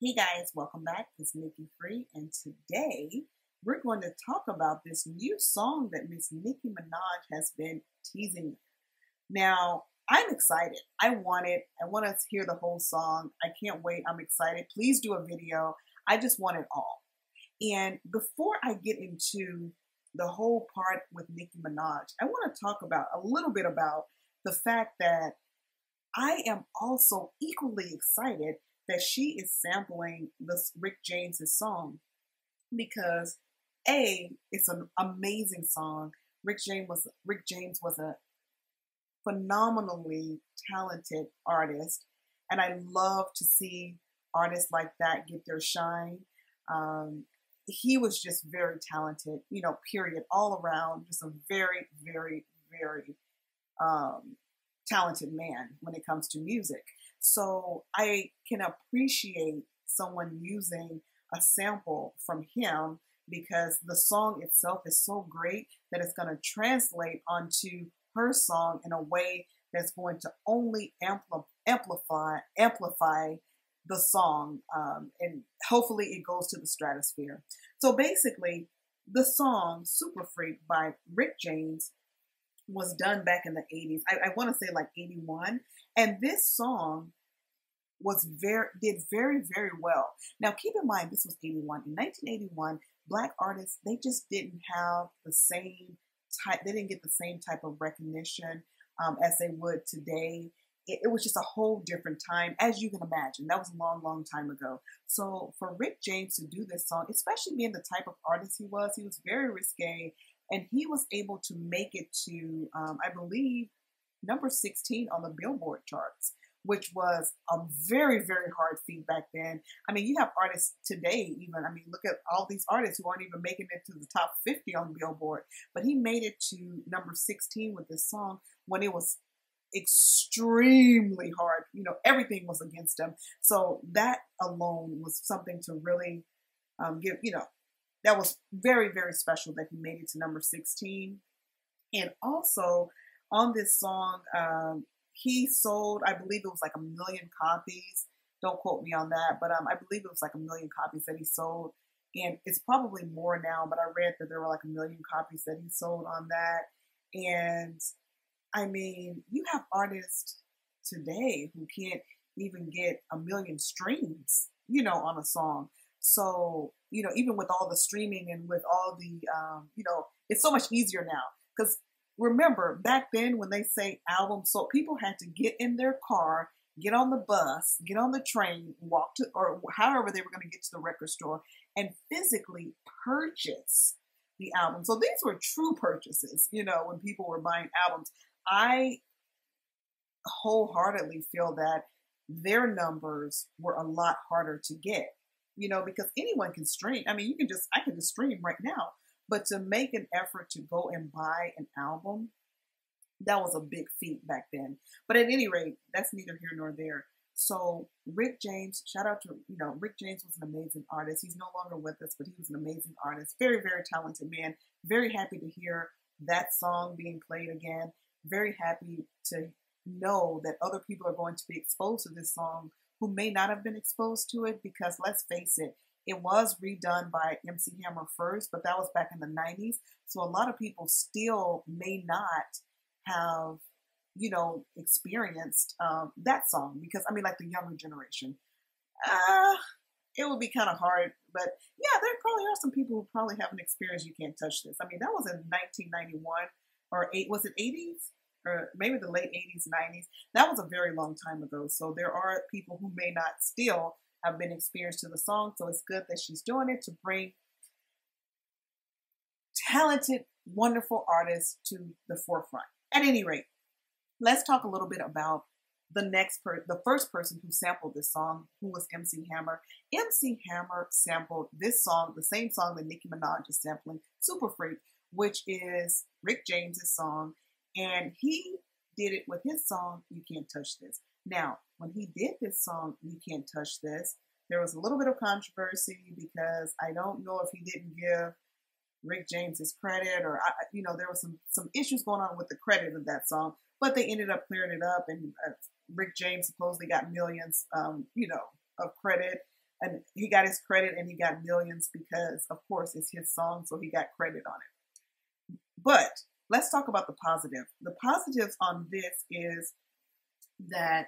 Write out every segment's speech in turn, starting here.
Hey guys, welcome back. It's Nikki Free, and today we're going to talk about this new song that Miss Nicki Minaj has been teasing. Now, I'm excited. I want it. I want to hear the whole song. I can't wait. I'm excited. Please do a video. I just want it all. And before I get into the whole part with Nicki Minaj, I want to talk about a little bit about the fact that I am also equally excited that she is sampling this Rick James's song because it's an amazing song. Rick James was a phenomenally talented artist, and I love to see artists like that get their shine. He was just very talented, period, all around, just a very, very, very talented man when it comes to music. So I can appreciate someone using a sample from him because the song itself is so great that it's going to translate onto her song in a way that's going to only amplify the song, and hopefully it goes to the stratosphere. So basically, the song "Super Freak" by Rick James was done back in the 80s. I want to say like 81. And this song did very, very well. Now keep in mind this was 81. In 1981, black artists, they just didn't have the same type, they didn't get the same type of recognition as they would today. It was just a whole different time, as you can imagine. That was a long, long time ago. So for Rick James to do this song, especially being the type of artist he was very risque. And he was able to make it to, I believe, number 16 on the Billboard charts, which was a very, very hard feat back then. I mean, you have artists today even. I mean, look at all these artists who aren't even making it to the top 50 on Billboard. But he made it to number 16 with this song when it was extremely hard. Everything was against him. So that alone was something to really give, that was very, very special that he made it to number 16. And also on this song, he sold, I believe it was like 1 million copies. Don't quote me on that, but I believe it was like 1 million copies that he sold. And it's probably more now, but I read that there were like 1 million copies that he sold on that. And I mean, you have artists today who can't even get 1 million streams, on a song. So, even with all the streaming and with all the, it's so much easier now. Because remember, back then when they say album, so people had to get in their car, get on the bus, get on the train, walk to, or however they were going to get to the record store and physically purchase the album. So these were true purchases, when people were buying albums. I wholeheartedly feel that their numbers were a lot harder to get. Because anyone can stream. I mean, I can just stream right now. But to make an effort to go and buy an album, that was a big feat back then. But at any rate, that's neither here nor there. So Rick James, shout out to, Rick James was an amazing artist. He's no longer with us, but he was an amazing artist. Very, very talented man. Very happy to hear that song being played again. Very happy to know that other people are going to be exposed to this song who may not have been exposed to it, because let's face it, it was redone by MC Hammer first, but that was back in the 90s. So a lot of people still may not have, experienced that song, because, I mean, like the younger generation, it would be kind of hard. But yeah, there probably are some people who probably haven't experienced You Can't Touch This. I mean, that was in 1991 or was it 80s? Or maybe the late 80s, 90s. That was a very long time ago. So there are people who may not still have been experienced to the song. So it's good that she's doing it to bring talented, wonderful artists to the forefront. At any rate, let's talk a little bit about the first person who sampled this song, who was MC Hammer. MC Hammer sampled this song, the same song that Nicki Minaj is sampling, Super Freak, which is Rick James's song. And he did it with his song, You Can't Touch This. Now, when he did this song, You Can't Touch This, there was a little bit of controversy because I don't know if he didn't give Rick James his credit, or, there was some issues going on with the credit of that song, but they ended up clearing it up, and Rick James supposedly got millions, of credit. And he got his credit and he got millions because, of course, it's his song, so he got credit on it. But let's talk about the positive. The positives on this is that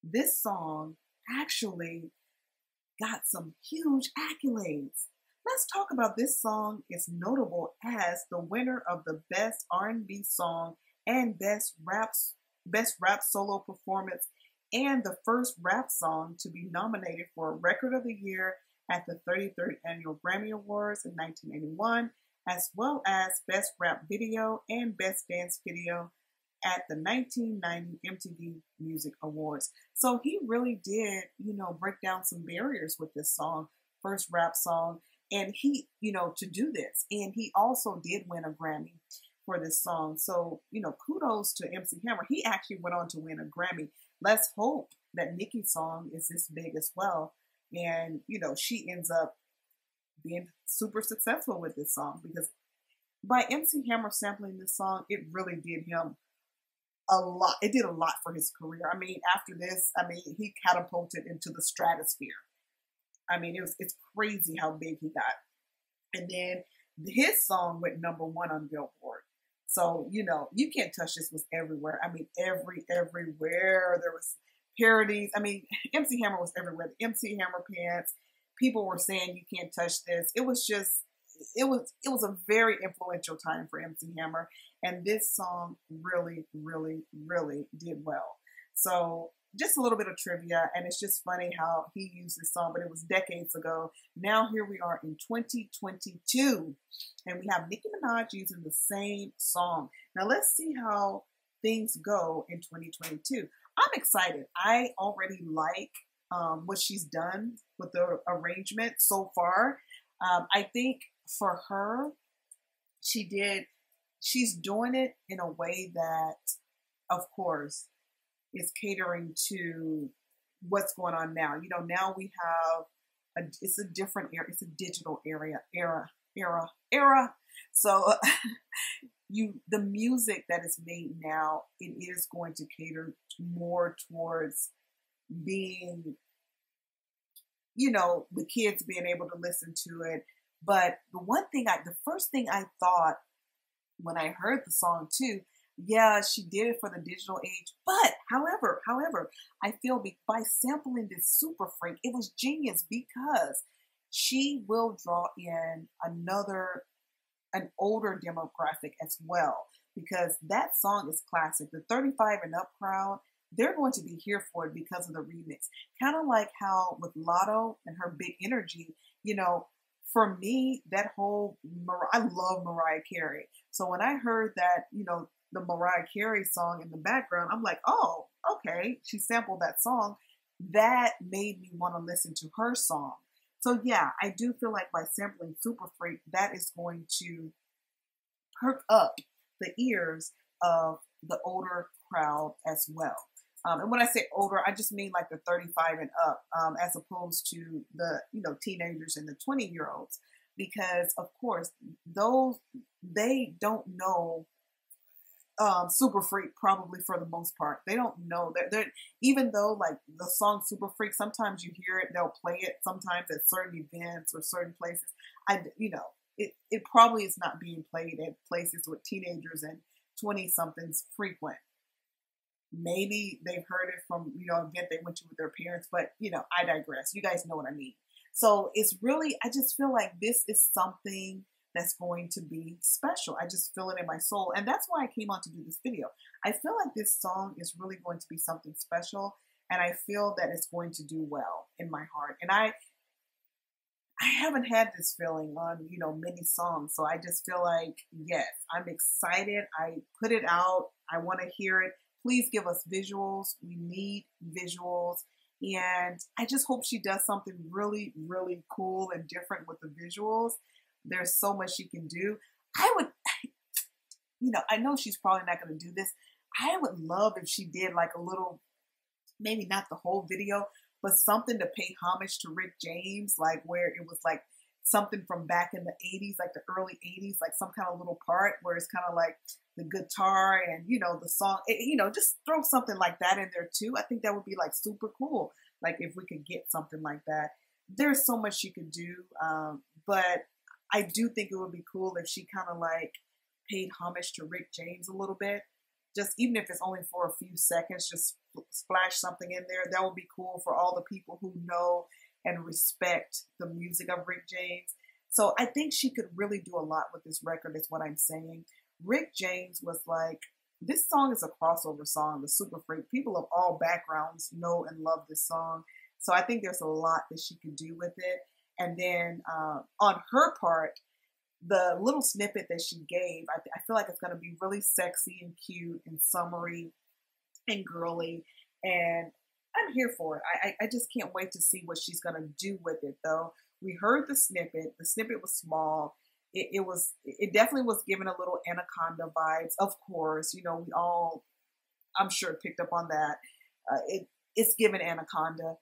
this song actually got some huge accolades. Let's talk about this song. It's notable as the winner of the Best R&B Song and Best Rap Solo Performance, and the first rap song to be nominated for a Record of the Year at the 33rd Annual Grammy Awards in 1981, as well as Best Rap Video and Best Dance Video at the 1990 MTV Music Awards. So he really did, break down some barriers with this song, first rap song, and he, to do this. And he also did win a Grammy for this song. So, kudos to MC Hammer. He actually went on to win a Grammy. Let's hope that Nicki's song is this big as well. And, she ends up being super successful with this song, because by MC Hammer sampling this song, it really did him a lot. It did a lot for his career. I mean, after this, he catapulted into the stratosphere. I mean, it's crazy how big he got. And then his song went #1 on Billboard. So, You Can't Touch This was everywhere. I mean, everywhere. There was parodies. I mean, MC Hammer was everywhere. The MC Hammer pants. People were saying You Can't Touch This. It was a very influential time for MC Hammer. And this song really, really, really did well. So just a little bit of trivia, and it's just funny how he used this song, but it was decades ago. Now here we are in 2022, and we have Nicki Minaj using the same song. Now let's see how things go in 2022. I'm excited. I already like what she's done with the arrangement so far. I think for her, she's doing it in a way that, of course, is catering to what's going on now. Now we have it's a different era. It's a digital era. So the music that is made now, it is going to cater more towards being, the kids being able to listen to it. But the first thing I thought when I heard the song too, yeah, she did it for the digital age. But however, I feel by sampling this Super Freak, it was genius, because she will draw in an older demographic as well, because that song is classic. The 35 and up crowd, they're going to be here for it because of the remix. Kind of like how with Lotto and her big energy, for me, I love Mariah Carey. So when I heard that, the Mariah Carey song in the background, I'm like, oh, okay, she sampled that song. That made me want to listen to her song. So yeah, I do feel like by sampling Super Freak, that is going to perk up the ears of the older crowd as well. And when I say older, I just mean like the 35 and up, as opposed to the, teenagers and the 20-year-olds, because of course, they don't know Super Freak probably for the most part. They don't know that they're, even though like the song Super Freak, sometimes you hear it, they'll play it sometimes at certain events or certain places. It probably is not being played at places with teenagers and 20-somethings frequent. Maybe they've heard it from, an event they went to with their parents, but I digress. You guys know what I mean. So it's really, I just feel like this is something that's going to be special. I just feel it in my soul. And that's why I came on to do this video. I feel like this song is really going to be something special. And I feel that it's going to do well in my heart. And I haven't had this feeling on, many songs. So I just feel like, yes, I'm excited. I put it out. I want to hear it. Please give us visuals. We need visuals. And I just hope she does something really, really cool and different with the visuals. There's so much she can do. I would, I know she's probably not going to do this. I would love if she did like a little, maybe not the whole video, but something to pay homage to Rick James, like where it was like something from back in the 80s, like the early 80s, like some kind of little part where it's kind of like the guitar and, the song, just throw something like that in there too. I think that would be like super cool. Like if we could get something like that. there's so much she could do, but I do think it would be cool if she kind of like paid homage to Rick James a little bit. Just even if it's only for a few seconds, just splash something in there. That would be cool for all the people who know and respect the music of Rick James. So I think she could really do a lot with this record, is what I'm saying. Rick James was like, this song is a crossover song, the Super Freak. People of all backgrounds know and love this song. So I think there's a lot that she could do with it. And then on her part, the little snippet that she gave, I feel like it's going to be really sexy and cute and summery and girly. And I'm here for it. I just can't wait to see what she's going to do with it, though. We heard the snippet. The snippet was small. It definitely was giving a little Anaconda vibes. Of course, you know, we all, I'm sure, picked up on that. It's given Anaconda,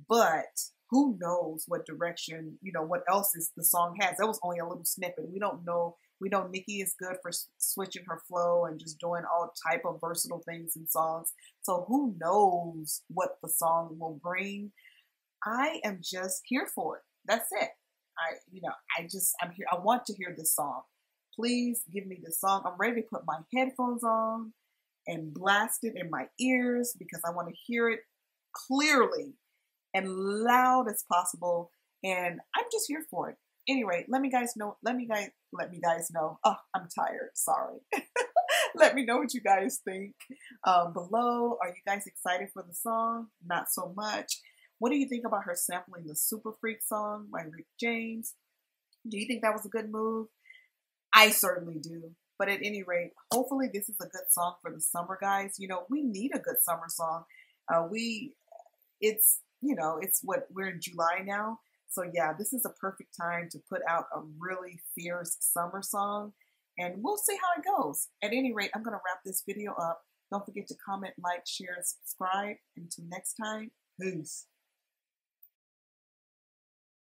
but who knows what direction, you know, what else is the song has. That was only a little snippet. We don't know. We know Nicki is good for switching her flow and just doing all type of versatile things in songs. So who knows what the song will bring. I am just here for it. That's it. I'm here. I want to hear this song. Please give me this song. I'm ready to put my headphones on and blast it in my ears because I want to hear it clearly and loud as possible. And I'm just here for it. Anyway, let me guys know. Let me guys know. Oh, I'm tired. Sorry. Let me know what you guys think below. Are you guys excited for the song? Not so much. What do you think about her sampling the Super Freak song by Rick James? Do you think that was a good move? I certainly do. But at any rate, hopefully this is a good song for the summer, guys. You know, we need a good summer song. It's what we're in July now. So yeah, this is a perfect time to put out a really fierce summer song. And we'll see how it goes. At any rate, I'm going to wrap this video up. Don't forget to comment, like, share, and subscribe. Until next time, peace.